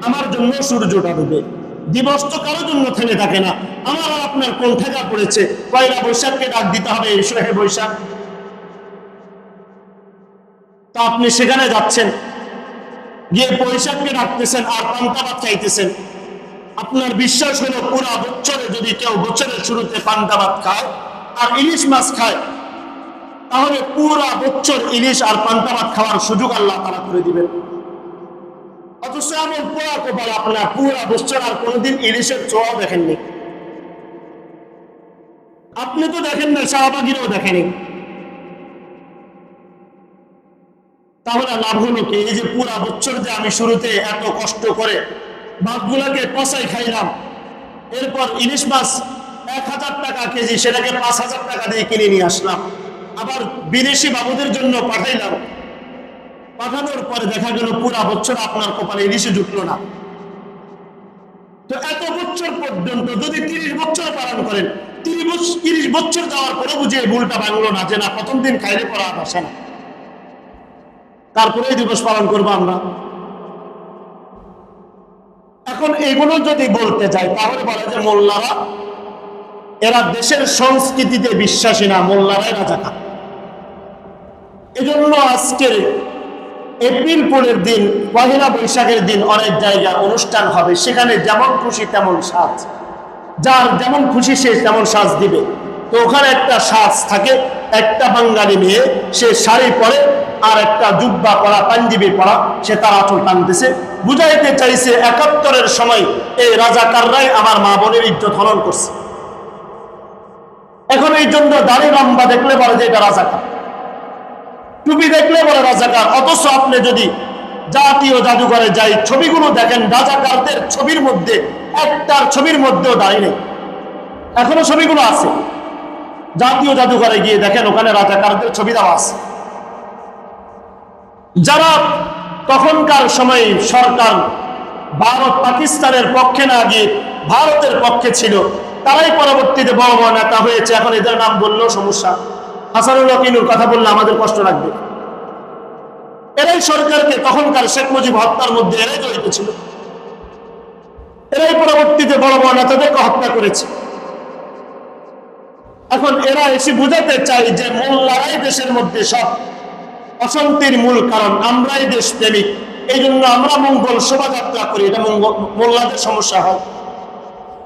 আমার জন্য সূর্যটা ডুবে। দিবস তো কারোর জন্য থেমে থাকে না। আমার আর আপনার কোন ঠেকা পড়েছে পয়লা বৈশাখকে ডাক দিতে হবে এসো হে বৈশাখ? তো আপনি সেখানে যাচ্ছেন, গিয়ে বৈশাখকে ডাকতেছেন আর পান্তা ভাত চাইতেছেন। আপনার বিশ্বাস হলো পুরা বছরে যদি কেউ বছরের শুরুতে পান্তা ভাত খায় আর ইলিশ মাছ খায়, তাহলে পুরা বছর ইলিশ আর পান্তা ভাত খাওয়ার সুযোগ আল্লাহ তাআলা করে দিবেন। অথচ এমন পোড়া কপাল আপনার, পুরা বছর আর কোনোদিন ইলিশের ছোঁয়াও দেখেননি। আপনি তো দেখেন না, শাহবাগীরাও দেখেনি। তাহলে লাভ হলো কি? এই যে পুরা বছর যে আমি শুরুতে এত কষ্ট করে মাছগুলাকে কষাই খাইলাম, এরপর ইলিশ মাছ 1000 টাকা কেজি, সেটাকে 5000 টাকা দিয়ে কিনে নিয়ে আসলাম, আবার বিদেশি বাবুদের জন্য পাঠাইলাম, পাঠানোর পরে দেখা গেল পুরা বছর আপনার কপালে ইলিশে জুটলো না। তো এত বছর পর্যন্ত যদি 30 বছর পালন করেন, 30 বছর যাওয়ার পরে বুঝে ভুলটা ভাঙলো না, যে না প্রথম দিন খাইলে পরে আর আসে না, তারপরে এই দিবস পালন করবো আমরা। এখন এগুলো যদি বলতে যাই তাহলে বলে যে মোল্লারা এরা দেশের সংস্কৃতিতে বিশ্বাসী না, মোল্লারাই রাজাকার। এজন্য আজকের এপ্রিল ফুলের দিন, পহেলা বৈশাখের দিন অনেক জায়গায় অনুষ্ঠান হবে, সেখানে যেমন খুশি তেমন সাজ, যার যেমন খুশি সে তেমন সাজ দিবে। তো ওখানে একটা সাজ থাকে, একটা বাঙালি মেয়ে সে শাড়ি পরে আর একটা জুব্বা পরা, পাঞ্জাবি পরা, সে তার আঁচল টানতেছে, বুঝাইতে চাইছে 71-এর সময় এই রাজাকাররাই আমার মা বোনের ইজ্জত হনন করছে। এখন এই জন্য দাড়ি লম্বা দেখলে বলে যে এটা রাজাকার, টুপি দেখলে বলে রাজাকার। অথচ আপনি যদি জাতীয় জাদুঘরে যাই ছবিগুলো দেখেন, রাজাকারদের ছবির মধ্যে একটার ছবির মধ্যেও দাঁড়িয়ে নেই, এখনো ছবিগুলো আছে। জাতীয় জাদুঘরে গিয়ে দেখেন, ওখানে রাজাকারদের ছবি দেওয়া আছে। যারা তখনকার সময় সরকার ভারত পাকিস্তানের পক্ষে না গিয়ে ভারতের পক্ষে ছিল, তারাই পরবর্তীতে বড় বড় নেতা হয়েছে। এখন এদের নাম বললেও সমস্যা, হাসানুল হকিনুর কথা বললে আমাদের কষ্ট লাগবে। এরাই সরকারকে তখনকার শেখ মুজিব হত্যার মধ্যে এরাই জড়িত ছিল, এরাই পরবর্তীতে বড় বড় নেতাদেরকে হত্যা করেছে। এখন এরা এসে বুঝাতে চাই যে মোল্লারাই দেশের মধ্যে সব অশান্তির মূল কারণ, আমরাই দেশ প্রেমিক, এই জন্য আমরা মঙ্গল শোভাযাত্রা করি, এটা মোল্লাদের সমস্যা হয়।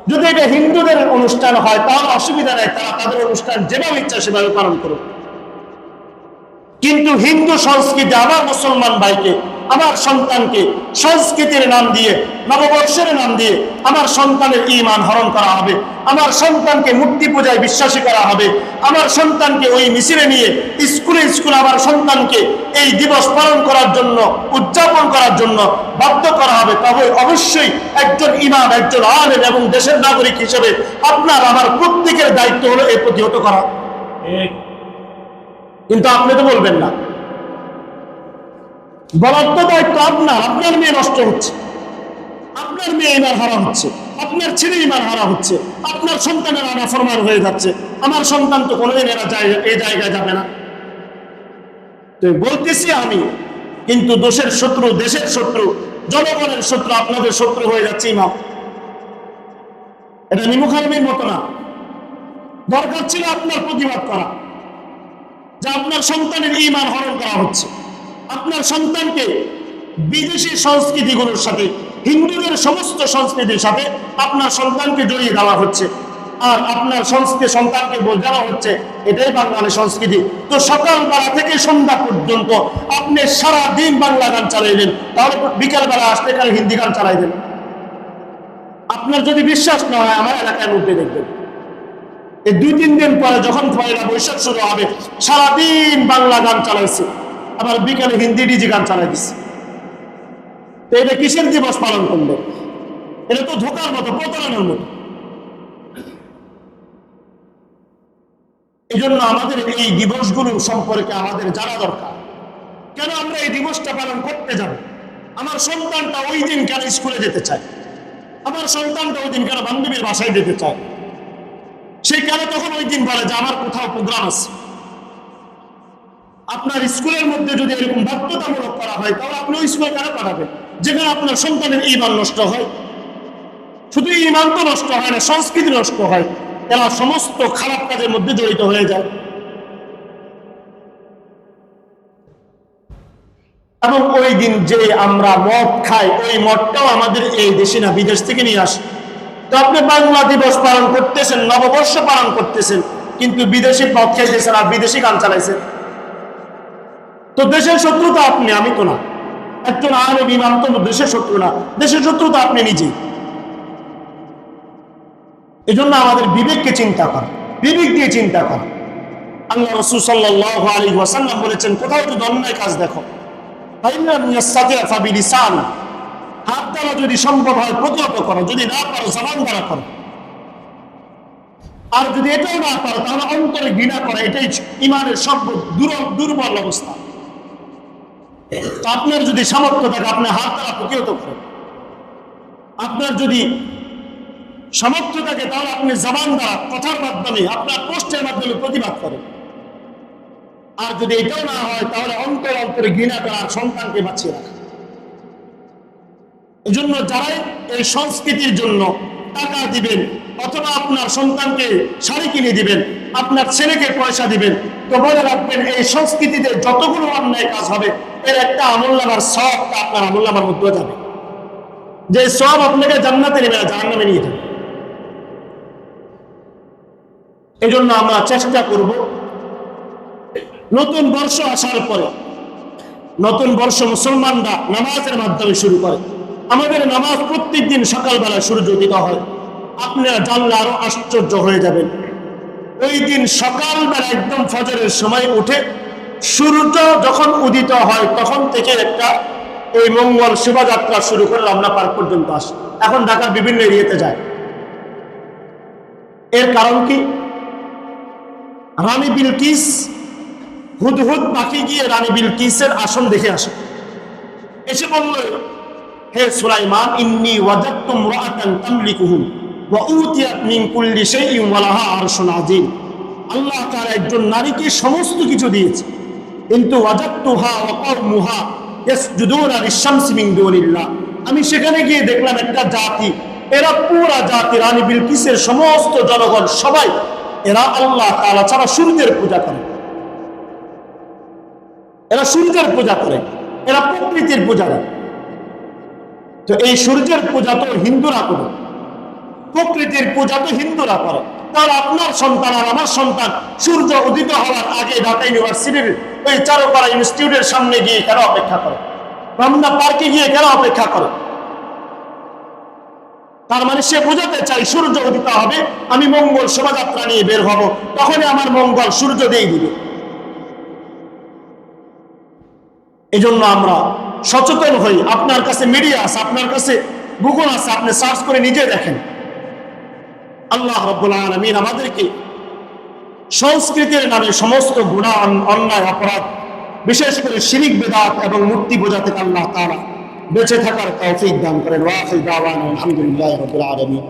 যদি এটা হিন্দুদের অনুষ্ঠান হয় তাহলে অসুবিধা নেই, তারা তাদের অনুষ্ঠান যেভাবে ইচ্ছা সেভাবে পালন করুক। কিন্তু হিন্দু সংস্কৃতি আমার মুসলমান ভাইকে, আমার সন্তানকে সংস্কৃতির নাম দিয়ে, নববর্ষের নাম দিয়ে আমার সন্তানের ঈমান হরণ করা হবে, আমার সন্তানকে মূর্তি পূজায় বিশ্বাসী করা হবে, আমার সন্তানকে ওই মিছিলে নিয়ে স্কুলে স্কুলে আমার সন্তানকে এই দিবস পালন করার জন্য, উদযাপন করার জন্য বাধ্য করা হবে। তবে অবশ্যই একজন ইমাম, একজন আলেম এবং দেশের নাগরিক হিসেবে আপনার আমার প্রত্যেকের দায়িত্ব হলো এ প্রতিহত করা। কিন্তু আপনি তো বলবেন না, বলার তো দায়িত্ব আপনার। আপনার মেয়ে নষ্ট হচ্ছে, আপনার মেয়ে ইমান হারা হচ্ছে, আপনার ছেলে ইমান হারা হচ্ছে, আপনার সন্তানের নাফরমান হয়ে যাচ্ছে। আমার সন্তান তো কোনোদিন এই জায়গায় যাবে না। তো বলতেছি আমি, কিন্তু দোষের শত্রু, দেশের শত্রু, জনগণের শত্রু, আপনাদের শত্রু হয়ে যাচ্ছে ইমাম। এটা নিমুখালমির মতো না। দরকার ছিল আপনার প্রতিবাদ করা, যে আপনার সন্তানের ঈমান হরণ করা হচ্ছে, আপনার সন্তানকে বিদেশি সংস্কৃতিগুলোর সাথে, হিন্দুদের সমস্ত সংস্কৃতির সাথে আপনার সন্তানকে জড়িয়ে দেওয়া হচ্ছে, আর আপনার সন্তানকে বোঝানো হচ্ছে এটাই বাঙালি সংস্কৃতি। তো সকালবেলা থেকে সন্ধ্যা পর্যন্ত আপনি সারা দিন বাংলা গান চালাইলেন, তাহলে বিকালবেলা আসতে এখানে হিন্দি গান চালাইলেন। আপনার যদি বিশ্বাস না হয় আমার এলাকার মধ্যে দেখবেন, এই 2-3 দিন পরে যখন পয়লা বৈশাখ শুরু হবে, সারাদিন বাংলা গান চালাইছে, আবার বিকালে হিন্দি ডিজি গান চালাই দিচ্ছে। তো এটা কিসের দিবস পালন করলো? এটা তো ধোকার মতো, প্রতারণার মতো। এই জন্য আমাদের এই দিবসগুলো সম্পর্কে আমাদের জানা দরকার। কেন আমরা এই দিবসটা পালন করতে যাব? আমার সন্তানটা ওই দিন কেন স্কুলে যেতে চায়? আমার সন্তানটা ওই দিন কেন বান্ধবীর বাসায় যেতে চায়? সে কেন তখন ওই দিন বলে যে আমার কোথাও প্রোগ্রাম আছে? আপনার স্কুলের মধ্যে যদি এরকম বাধ্যতামূলক করা হয়, তাহলে আপনি ওই স্কুলে কেন পাঠাবেন যেখানে আপনার সন্তানের ঈমান নষ্ট হয়? শুধু ঈমান তো নষ্ট হয় না, সংস্কৃতি নষ্ট হয়। এরা সমস্ত খারাপ কাজের মধ্যে জড়িত হয়ে যায়। এবং ওই দিন যে আমরা মদ খাই, ওই মদটাও আমাদের এই দেশে না, বিদেশ থেকে নিয়ে আসে। তো আপনি বাংলা দিবস পালন করতেছেন, নববর্ষ পালন করতেছেন, কিন্তু বিদেশি মদ খাইতেছেন আর বিদেশি গান চালাইছেন। তো দেশের শত্রু তো আপনি, আমি তো না। একজন আলেম ইমাম তো দেশের শত্রু না, দেশের শত্রু তো আপনি নিজেই। এই জন্য আমাদের বিবেককে চিন্তা করা, বিবেক দিয়ে চিন্তা করা। আল্লাহ রাসূল সাল্লাল্লাহু আলাইহি ওয়াসাল্লাম বলেছেন, কোথাও যদি অন্যায় কাজ দেখো, হাত দ্বারা যদি সম্ভব হয় প্রতিহত করো, যদি না পারো জবান দ্বারা করো, আর যদি এটাও না পারো তাহলে অন্তরে ঘৃণা করে। এটাই ইমানের সব দুর্বল অবস্থা। আপনার যদি সামর্থ্য থাকে আপনি হাত দ্বারা প্রতিহত করেন, আপনার যদি সামর্থ্য থাকে তাহলে আপনি জবান দ্বারা, কথার মাধ্যমে, আপনার পোস্টের মাধ্যমে প্রতিবাদ করেন। আর যদি এটাও না হয় তাহলে অন্তরে অন্তরে ঘৃণা করার, সন্তানকে বাঁচিয়ে রাখা। এই জন্য যারাই এই সংস্কৃতির জন্য টাকা দিবেন, অথবা আপনার সন্তানকে শাড়ি কিনে দিবেন, আপনার ছেলেকে পয়সা দিবেন, তো মনে রাখবেন এই সংস্কৃতিতে যতগুলো অন্যায় কাজ হবে এর একটা আমলনামার সওয়াবটা আপনার আমলনামার মধ্যে যাবে, যে সওয়াব আপনাকে জান্নাতে নেবে না, জাহান্নামে নিয়ে যাবে। এই জন্য আমরা চেষ্টা করব, নতুন বর্ষ আসার পরে, নতুন বর্ষ মুসলমানরা নামাজের মাধ্যমে শুরু করে। আমাদের নামাজ প্রত্যেক দিন সকালবেলা সূর্য উদিত হয়। আপনারা জানলে আরো আশ্চর্য হয়ে যাবেন। ওই দিন সকালবেলা একদম ফজরের সময় উঠে সূর্য যখন উদিত হয় তখন থেকে একটা এই মঙ্গল শোভাযাত্রা শুরু করে রমনা পার্ক পর্যন্ত আসে। এখন ঢাকার বিভিন্ন এরিয়াতে যায়। এর কারণ কি? রানী বিলকিস, হুদহুদ পাখি গিয়ে রানী বিলকিসের আসন দেখে আসে, এসে বলল হে সুলাইমান, ইন্নী ওয়াজাদতু ইমরাআতান তামলিকুহুম ওয়া উতিয়াত মিন কুল্লি শাইইন ওয়া লাহা আরশুন আযীম। আল্লাহ তাআলা একজন নারীকে সমস্ত কিছু দিয়েছে, কিন্তু ওয়াজাদতুহা ওয়া কওমুহা ইয়াসজুদুনা লিশ-শামসি মিন দুনিল্লাহ। আমি সেখানে গিয়ে দেখলাম একটা জাতি, এরা পুরা জাতি, রানী বিলকিসের সমস্ত জনগণ সবাই এরা আল্লাহ তাআলা ছাড়া সূর্যের পূজা করে। এরা সূর্যের পূজা করে, এরা প্রকৃতির পূজারী। তো এই সূর্যের পূজা তো হিন্দুরা করে, প্রকৃতির পূজা তো হিন্দুরা করে। তাহলে আপনার সন্তান আর আমার সন্তান সূর্য উদিত হওয়ার আগে ঢাকা ইউনিভার্সিটির ওই চারুকলা ইনস্টিটিউটের সামনে গিয়ে কেন অপেক্ষা করে, রমনা পার্কে গিয়ে কেন অপেক্ষা করে? তার মানে সে বোঝাতে চাই সূর্য উদিত হবে, আমি মঙ্গল শোভাযাত্রা নিয়ে বের হব, তখনই আমার মঙ্গল সূর্য দিয়ে দিবে। এই জন্য আমরা সচেতন হই। আপনার কাছে মিডিয়া আছে, আপনার কাছে গুগল আছে, আপনি সার্চ করে নিজে দেখেন। আল্লাহ রাব্বুল আলামিন আমাদেরকে সংস্কৃতির নামে সমস্ত গুনাহ, অন্যায়, অপরাধ, বিশেষ করে শিরিক, বিদআত এবং মূর্তি পূজা থেকে আল্লাহ তাআলা বেঁচে থাকার তৌফিক দান করেন। ওয়া আখিরু দাওয়ানা আলহামদুলিল্লাহি রাব্বিল আলামিন।